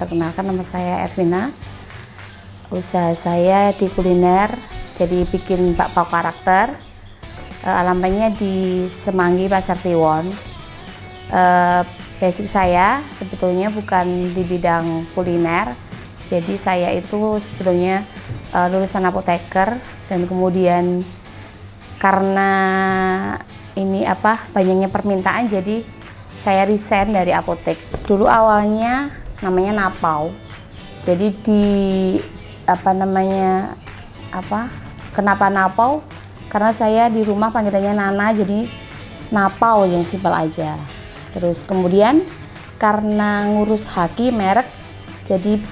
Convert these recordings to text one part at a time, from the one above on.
Perkenalkan, nama saya Ervina. Usaha saya di kuliner, jadi bikin bakpao karakter. Alamatnya di Semanggi, Pasar Kliwon. Basic saya sebetulnya bukan di bidang kuliner. Jadi saya itu sebetulnya lulusan apoteker, dan kemudian karena ini banyaknya permintaan, jadi saya resign dari apotek. Dulu awalnya namanya Napau. Jadi kenapa Napau? Karena saya di rumah panggilannya Nana, jadi Napau yang simpel aja. Terus kemudian karena ngurus haki merek, jadi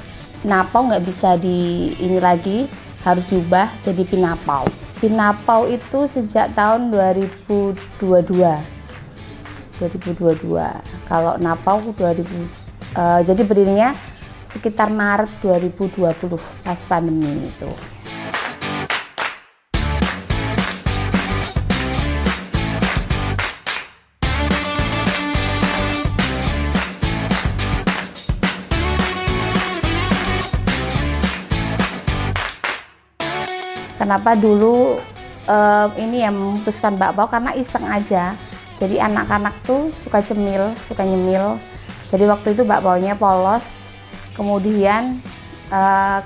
Napau nggak bisa ini lagi, harus diubah jadi Pinapau. Pinapau itu sejak tahun 2022. Kalau Napau 2000, jadi berdirinya sekitar Maret 2020 pas pandemi itu. Kenapa dulu ini yang memutuskan bakpao? Karena iseng aja. Jadi anak-anak tuh suka cemil, suka nyemil. Jadi waktu itu bakpaonya polos. Kemudian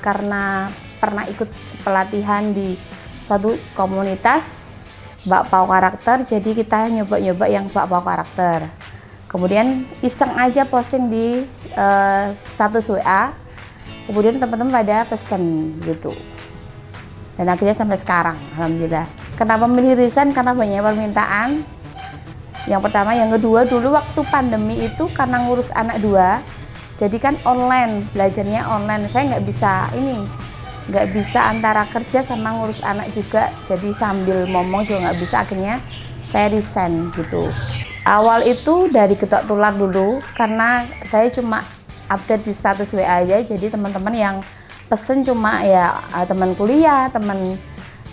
karena pernah ikut pelatihan di suatu komunitas bakpao karakter, jadi kita nyoba-nyoba yang bakpao karakter. Kemudian iseng aja posting di status WA. Kemudian teman-teman pada pesen gitu. Dan akhirnya sampai sekarang, alhamdulillah. Kenapa milih resign? Karena banyak permintaan. Yang pertama, yang kedua, dulu waktu pandemi itu karena ngurus anak 2, jadi kan online, belajarnya online. Saya nggak bisa antara kerja sama ngurus anak juga, jadi sambil ngomong juga nggak bisa. Akhirnya saya resign gitu. Awal itu dari getok tular dulu, karena saya cuma update di status WA aja, jadi teman-teman yang pesen cuma ya teman kuliah, teman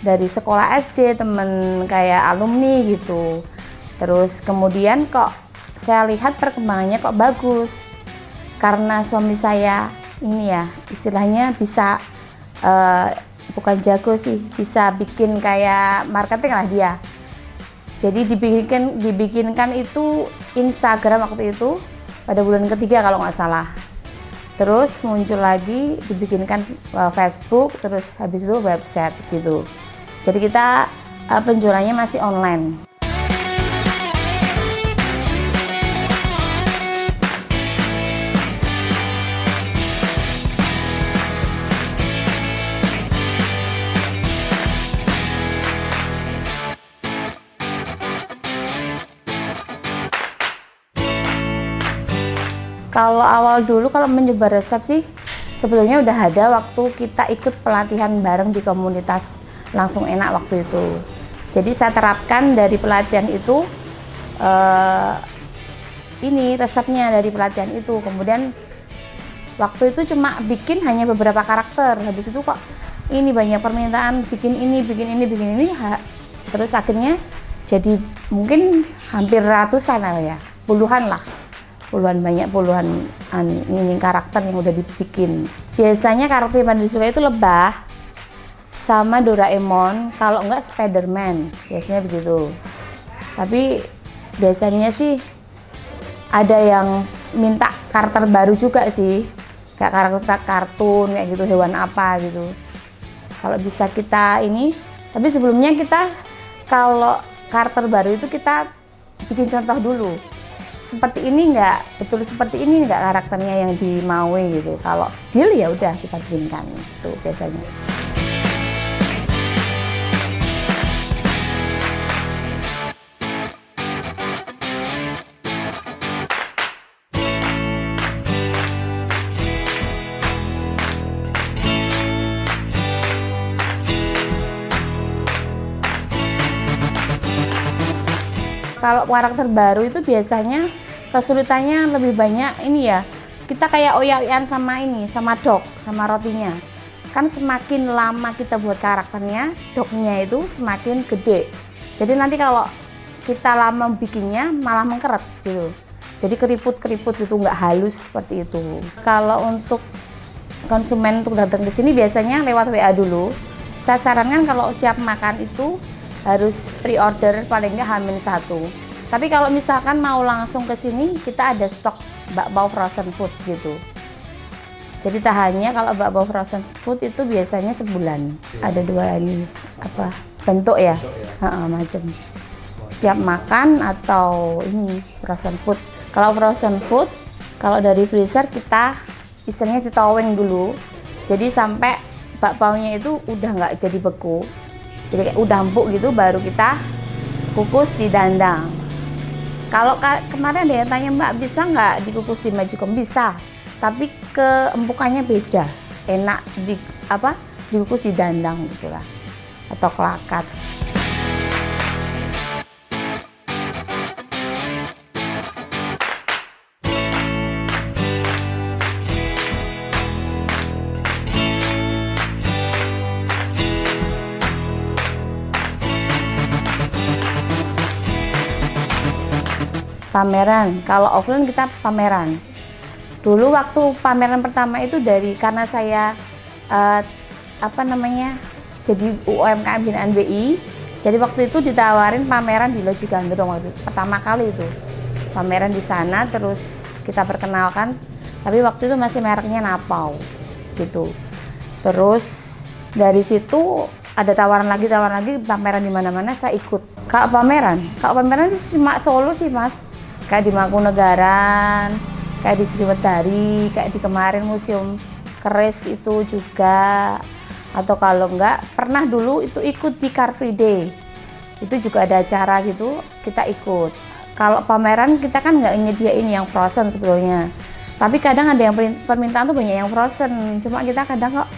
dari sekolah SD, teman kayak alumni gitu. Terus kemudian kok saya lihat perkembangannya kok bagus, karena suami saya ini ya istilahnya bisa bukan jago sih, bisa bikin kayak marketing lah dia. Jadi dibikinkan itu Instagram waktu itu pada bulan ketiga kalau nggak salah. Terus muncul lagi dibikinkan Facebook, terus habis itu website gitu. Jadi kita penjualannya masih online. Kalau awal dulu kalau mencoba resep sih sebetulnya udah ada waktu kita ikut pelatihan bareng di komunitas Langsung Enak waktu itu. Jadi saya terapkan dari pelatihan itu ini resepnya dari pelatihan itu. Kemudian waktu itu cuma bikin hanya beberapa karakter. Habis itu kok ini banyak permintaan bikin ini. Terus akhirnya jadi mungkin hampir ratusan lah ya, puluhan ini karakter yang udah dibikin. Biasanya karakter yang paling disukai itu Lebah sama Doraemon, kalau enggak Spiderman, biasanya begitu. Tapi biasanya sih ada yang minta karakter baru juga sih, kayak karakter kartun kayak gitu, hewan apa gitu. Kalau bisa kita ini, tapi sebelumnya kita kalau karakter baru itu kita bikin contoh dulu. Seperti ini enggak, betul seperti ini enggak karakternya yang dimaui gitu. Kalau deal ya udah kita bikinkan itu biasanya. Kalau karakter baru itu biasanya kesulitannya lebih banyak ini ya. Kita kayak oyak-oyakan sama dog, sama rotinya. Kan semakin lama kita buat karakternya, dognya itu semakin gede. Jadi nanti kalau kita lama bikinnya malah mengkeret gitu. Jadi keriput-keriput itu nggak halus seperti itu. Kalau untuk konsumen untuk datang ke sini biasanya lewat WA dulu. Saya sarankan kalau siap makan itu harus pre-order paling nggak H-1. Tapi kalau misalkan mau langsung ke sini, kita ada stok bakpao frozen food gitu. Jadi tak hanya kalau bakpao frozen food itu biasanya sebulan. Ada 2 ini apa bentuk ya, macam siap makan atau ini frozen food. Kalau frozen food, kalau dari freezer kita istilahnya ditoweng dulu. Jadi sampai bakpaonya itu udah nggak jadi beku, jadi kayak udah empuk gitu, baru kita kukus di dandang. Kalau kemarin ada yang tanya, Mbak bisa nggak dikukus di Magicom? Bisa, tapi keempukannya beda, enak dikukus di dandang gitulah, atau kelakat. Pameran, kalau offline kita pameran. Dulu waktu pameran pertama itu karena saya jadi UMKM binaan BI. Jadi waktu itu ditawarin pameran di Loji Gandrung waktu pertama kali itu. Pameran di sana, terus kita perkenalkan, tapi waktu itu masih mereknya Napau gitu. Terus dari situ ada tawaran lagi pameran di mana-mana, saya ikut. Kalau pameran itu cuma Solo sih, Mas. Kayak di Mangkunegaran, kayak di Sriwedari, kayak di kemarin Museum Keris itu juga. Atau kalau enggak, pernah dulu itu ikut di Car Free Day. Itu juga ada acara gitu, kita ikut. Kalau pameran kita kan nggak nyediain yang frozen sebetulnya. Tapi kadang ada yang permintaan tuh banyak yang frozen. Cuma kita kadang kok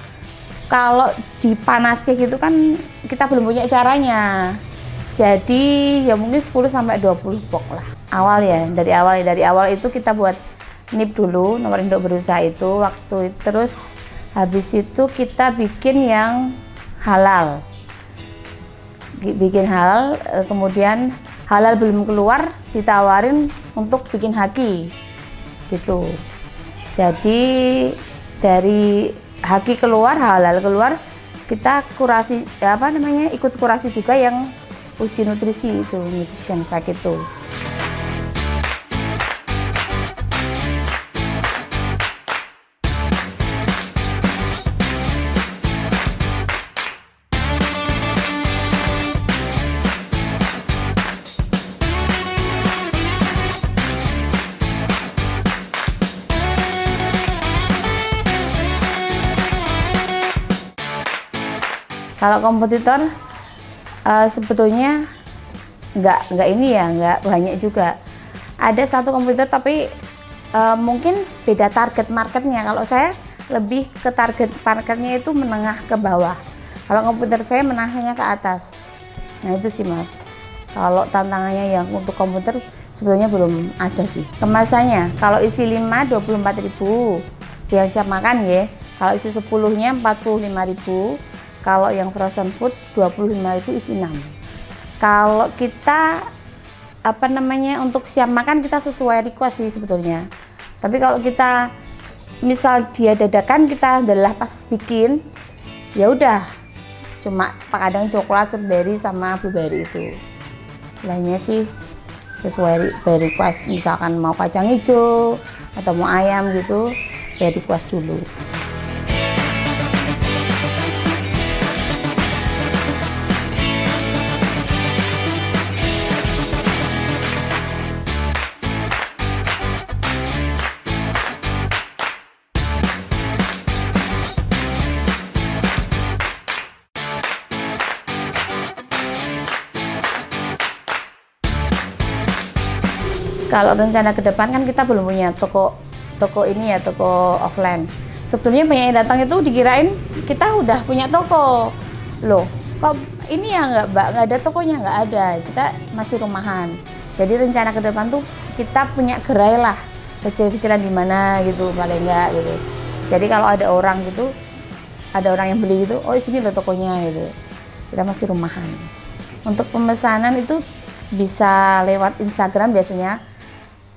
kalau dipanas kayak gitu kan kita belum punya caranya. Jadi ya mungkin 10-20 box lah. Dari awal itu kita buat NIP dulu, nomor induk berusaha itu terus habis itu kita bikin yang halal. Kemudian halal belum keluar, ditawarin untuk bikin haki gitu. Jadi dari haki keluar, halal keluar, kita kurasi ikut kurasi juga yang uji nutrisi itu, nutrition fact itu. Kalau kompetitor sebetulnya nggak banyak juga. Ada satu kompetitor tapi mungkin beda target marketnya. Kalau saya lebih ke target marketnya itu menengah ke bawah. Kalau komputer saya menengahnya ke atas. Nah itu sih, Mas. Kalau tantangannya yang untuk komputer sebetulnya belum ada sih. Kemasannya kalau isi 5 24.000 yang siap makan ya. Kalau isi 10-nya 45.000. Kalau yang frozen food 25.000 isi 6. Kalau kita untuk siap makan kita sesuai request sih sebetulnya. Tapi kalau kita misal dia dadakan, kita adalah pas bikin ya udah cuma kadang coklat, strawberry sama blueberry itu. Lainnya sih sesuai by request, misalkan mau kacang hijau atau mau ayam gitu by request dulu. Kalau rencana ke depan kan kita belum punya toko offline. Sebetulnya banyak yang datang itu dikirain kita udah punya toko. Loh, kok ini ya nggak ada tokonya, nggak ada. Kita masih rumahan. Jadi rencana ke depan tuh kita punya gerai lah, kecil-kecilan di mana gitu, paling nggak gitu. Jadi kalau ada orang yang beli gitu, oh di sini ada tokonya gitu. Kita masih rumahan. Untuk pemesanan itu bisa lewat Instagram biasanya.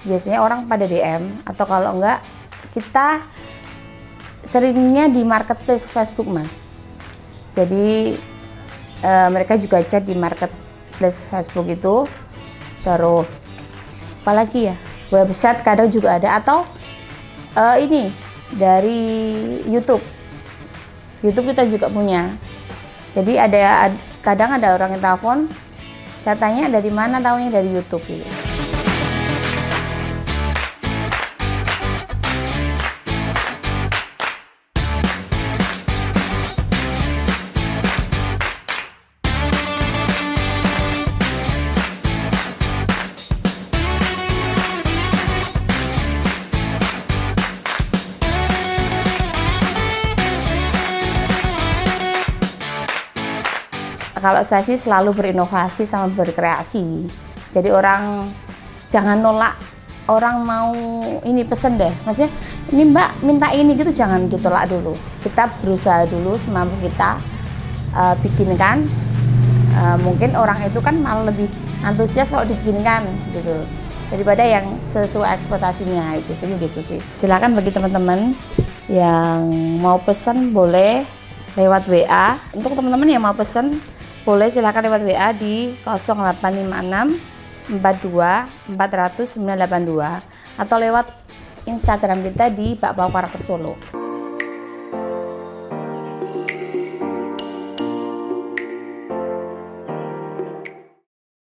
biasanya orang pada DM, atau kalau enggak kita seringnya di marketplace Facebook Mas. Jadi mereka juga chat di marketplace Facebook itu. Terus apalagi ya, website kadang juga ada, atau ini dari YouTube kita juga punya. Jadi kadang ada orang yang telepon, saya tanya dari mana, tahunya dari YouTube gitu. Kalau saya sih selalu berinovasi sama berkreasi. Jadi orang jangan nolak, orang mau ini pesen deh. Maksudnya ini Mbak minta ini gitu, jangan ditolak dulu. Kita berusaha dulu semampu kita bikinkan. Mungkin orang itu kan malah lebih antusias kalau dibikinkan gitu, daripada yang sesuai ekspektasinya. Biasanya gitu sih. Silakan bagi teman-teman yang mau pesen boleh lewat WA. Untuk teman-teman yang mau pesen boleh silakan lewat WA di 0856 42 400 982 atau lewat Instagram kita di Bakpao Karakter Solo.